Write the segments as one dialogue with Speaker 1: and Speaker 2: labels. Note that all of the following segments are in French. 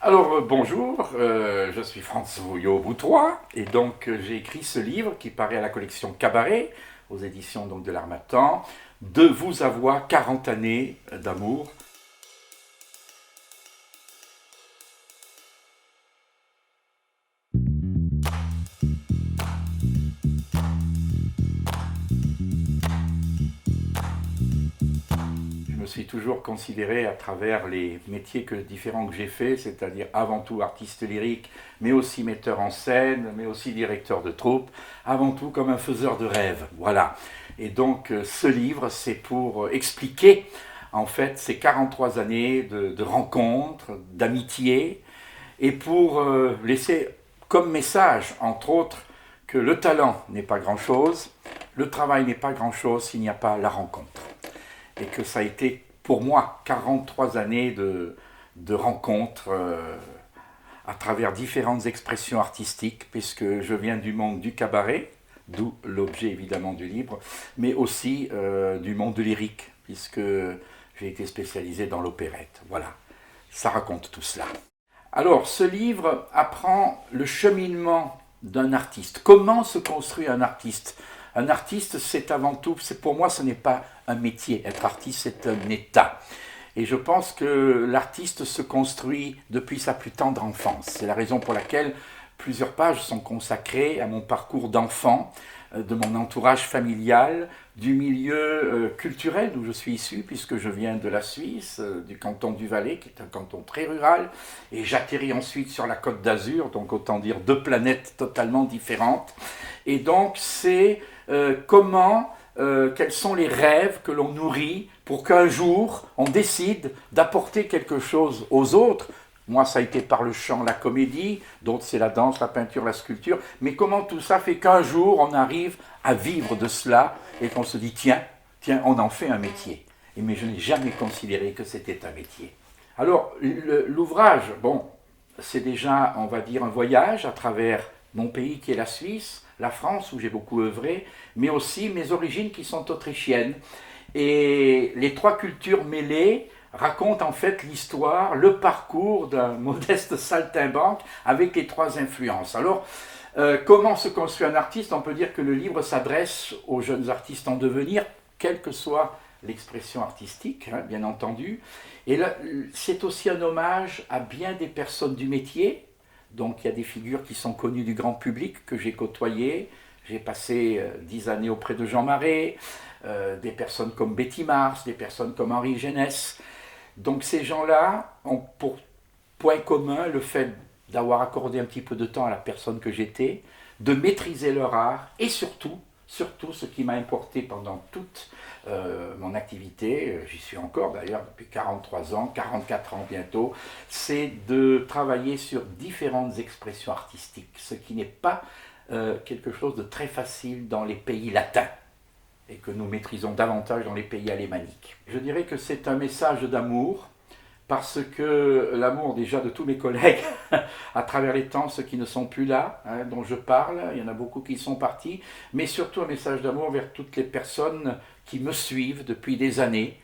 Speaker 1: Bonjour, je suis François Vouillot-Boutrois et donc j'ai écrit ce livre qui paraît à la collection Cabaret, aux éditions donc, de l'Harmattan, De vous avoir 40 années d'amour. Je me suis toujours considéré à travers les métiers différents que j'ai faits, c'est-à-dire avant tout artiste lyrique, mais aussi metteur en scène, mais aussi directeur de troupe, avant tout comme un faiseur de rêves. Voilà. Et donc ce livre, c'est pour expliquer en fait ces 43 années de rencontres, d'amitié, et pour laisser comme message, entre autres, que le talent n'est pas grand-chose, le travail n'est pas grand-chose s'il n'y a pas la rencontre. Et que ça a été pour moi 43 années de rencontres à travers différentes expressions artistiques, puisque je viens du monde du cabaret, d'où l'objet évidemment du livre, mais aussi du monde lyrique, puisque j'ai été spécialisé dans l'opérette. Voilà, ça raconte tout cela. Alors, ce livre apprend le cheminement d'un artiste. Comment se construit un artiste? Un artiste, c'est avant tout, pour moi, ce n'est pas un métier. Être artiste, c'est un état. Et je pense que l'artiste se construit depuis sa plus tendre enfance. C'est la raison pour laquelle plusieurs pages sont consacrées à mon parcours d'enfant, de mon entourage familial, du milieu culturel d'où je suis issu, puisque je viens de la Suisse, du canton du Valais, qui est un canton très rural, et j'atterris ensuite sur la Côte d'Azur, donc autant dire deux planètes totalement différentes. Et donc c'est quels sont les rêves que l'on nourrit pour qu'un jour on décide d'apporter quelque chose aux autres. Moi, ça a été par le chant, la comédie, d'autres c'est la danse, la peinture, la sculpture. Mais comment tout ça fait qu'un jour on arrive à vivre de cela et qu'on se dit tiens, on en fait un métier. Mais je n'ai jamais considéré que c'était un métier. Alors, l'ouvrage, bon, c'est déjà, on va dire, un voyage à travers mon pays qui est la Suisse, la France où j'ai beaucoup œuvré, mais aussi mes origines qui sont autrichiennes. Et les trois cultures mêlées racontent en fait l'histoire, le parcours d'un modeste saltimbanque avec les trois influences. Alors, comment se construit un artiste? On peut dire que le livre s'adresse aux jeunes artistes en devenir, quelle que soit l'expression artistique, hein, bien entendu. Et là, c'est aussi un hommage à bien des personnes du métier. Donc il y a des figures qui sont connues du grand public, que j'ai côtoyées. J'ai passé 10 années auprès de Jean Marais, des personnes comme Betty Mars, des personnes comme Henri Genès. Donc ces gens-là ont pour point commun le fait d'avoir accordé un petit peu de temps à la personne que j'étais, de maîtriser leur art et surtout ce qui m'a importé pendant toute mon activité, j'y suis encore d'ailleurs depuis 43 ans, 44 ans bientôt, c'est de travailler sur différentes expressions artistiques, ce qui n'est pas quelque chose de très facile dans les pays latins et que nous maîtrisons davantage dans les pays alémaniques. Je dirais que c'est un message d'amour, parce que l'amour déjà de tous mes collègues à travers les temps, ceux qui ne sont plus là, hein, dont je parle, il y en a beaucoup qui sont partis, mais surtout un message d'amour vers toutes les personnes qui me suivent depuis des années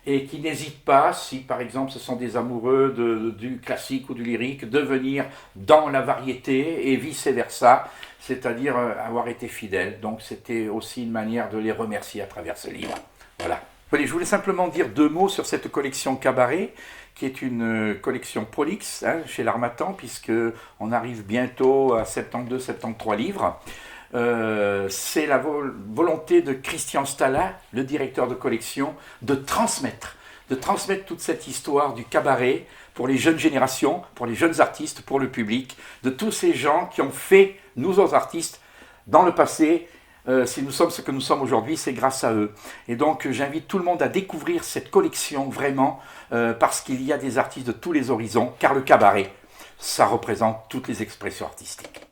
Speaker 1: et qui n'hésitent pas, si par exemple ce sont des amoureux du classique ou du lyrique, de venir dans la variété et vice-versa, c'est-à-dire avoir été fidèles. Donc c'était aussi une manière de les remercier à travers ce livre. Voilà. Allez, je voulais simplement dire deux mots sur cette collection Cabaret, qui est une collection prolixe hein, chez l'Harmattan, puisqu'on arrive bientôt à 72-73 livres. C'est la volonté de Christian Stala, le directeur de collection, de transmettre toute cette histoire du cabaret pour les jeunes générations, pour les jeunes artistes, pour le public, de tous ces gens qui ont fait nous autres artistes dans le passé. Si nous sommes ce que nous sommes aujourd'hui, c'est grâce à eux. Et donc j'invite tout le monde à découvrir cette collection vraiment, parce qu'il y a des artistes de tous les horizons, car le cabaret, ça représente toutes les expressions artistiques.